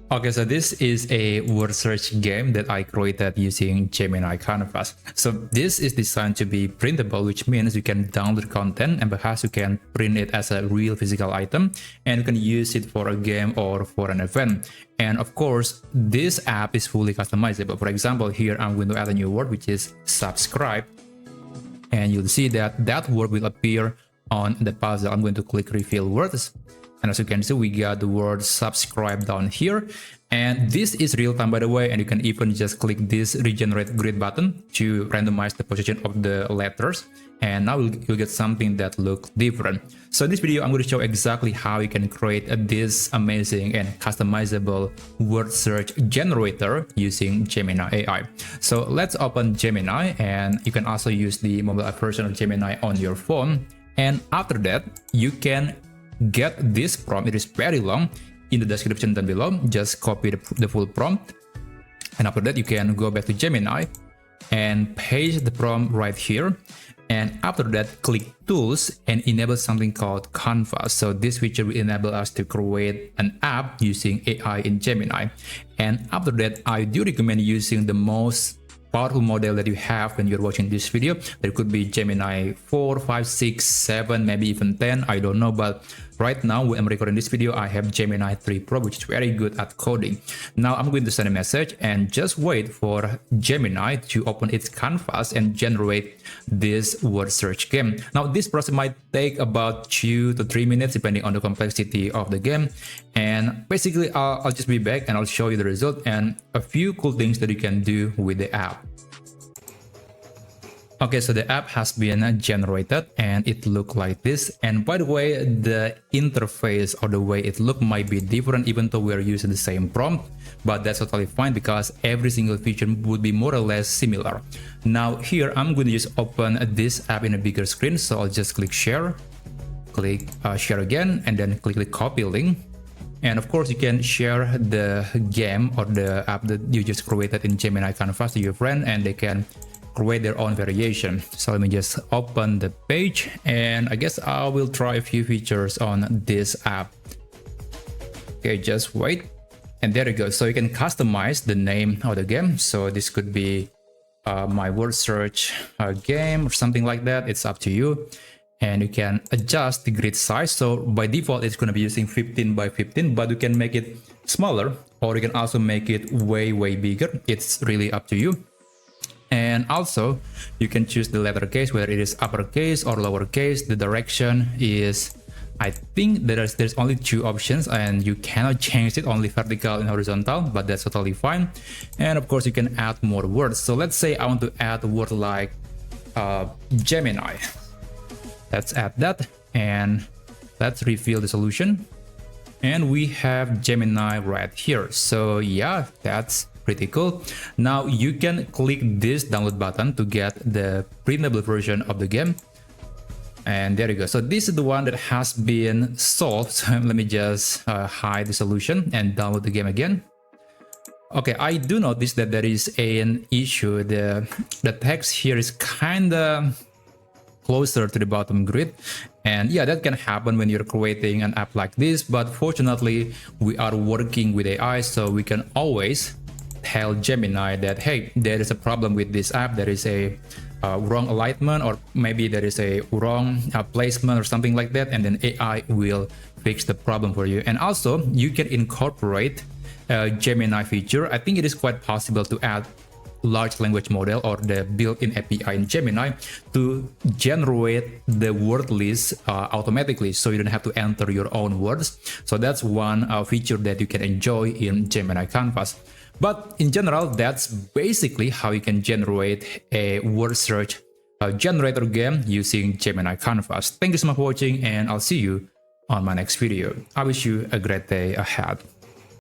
Okay, so this is a word search game that I created using Gemini Canvas. So this is designed to be printable, which means you can download content and perhaps you can print it as a real physical item and you can use it for a game or for an event. And of course, this app is fully customizable. For example, here I'm going to add a new word, which is subscribe. And you'll see that that word will appear on the puzzle. I'm going to click reveal words. And as you can see, we got the word subscribe down here. And this is real time, by the way, and you can even just click this regenerate grid button to randomize the position of the letters. And now you'll get something that looks different. So in this video, I'm going to show exactly how you can create this amazing and customizable word search generator using Gemini AI. So let's open Gemini, and you can also use the mobile version of Gemini on your phone. And after that, you can get this prompt. It is very long. In the description down below, just copy the full prompt, and after that you can go back to Gemini and paste the prompt right here, and after that click tools and enable something called Canvas. So this feature will enable us to create an app using AI in Gemini. And after that, I do recommend using the most powerful model that you have when you're watching this video. There could be Gemini 4, 5, 6, 7, maybe even 10, I don't know, but right now when I'm recording this video, I have Gemini 3 Pro, which is very good at coding. Now I'm going to send a message and just wait for Gemini to open its canvas and generate this word search game. Now this process might take about 2 to 3 minutes depending on the complexity of the game. And basically I'll just be back and I'll show you the result and a few cool things that you can do with the app. Okay, so the app has been generated and it looks like this. And by the way, the interface or the way it looks might be different even though we're using the same prompt, but that's totally fine because every single feature would be more or less similar. Now here, I'm going to just open this app in a bigger screen. So I'll just click share, click share again, and then click the copy link. And of course, you can share the game or the app that you just created in Gemini Canvas to your friend and they can create their own variation. So let me just open the page and I guess I will try a few features on this app. Okay, just wait. And there you go. So you can customize the name of the game. So this could be my word search game or something like that. It's up to you. And you can adjust the grid size. So by default, it's going to be using 15 by 15, but you can make it smaller or you can also make it way bigger. It's really up to you. And also you can choose the letter case, whether it is uppercase or lowercase. The direction is, I think there's only 2 options and you cannot change it, only vertical and horizontal, but that's totally fine. And of course you can add more words. So let's say I want to add a word like Gemini. Let's add that and let's reveal the solution. And we have Gemini right here. So yeah, that's pretty cool. Now you can click this download button to get the printable version of the game. And there you go. So this is the one that has been solved. So let me just hide the solution and download the game again. Okay, I do notice that there is an issue. The text here is kind of closer to the bottom grid. And yeah, that can happen when you're creating an app like this. But fortunately, we are working with AI, so we can always tell Gemini that, hey, there is a problem with this app. There is a wrong alignment, or maybe there is a wrong placement or something like that. And then AI will fix the problem for you. And also you can incorporate a Gemini feature. I think it is quite possible to add large language model or the built-in API in Gemini to generate the word list automatically, so you don't have to enter your own words. So that's one feature that you can enjoy in Gemini Canvas. But in general, that's basically how you can generate a word search generator game using Gemini Canvas. Thank you so much for watching, and I'll see you on my next video. I wish you a great day ahead.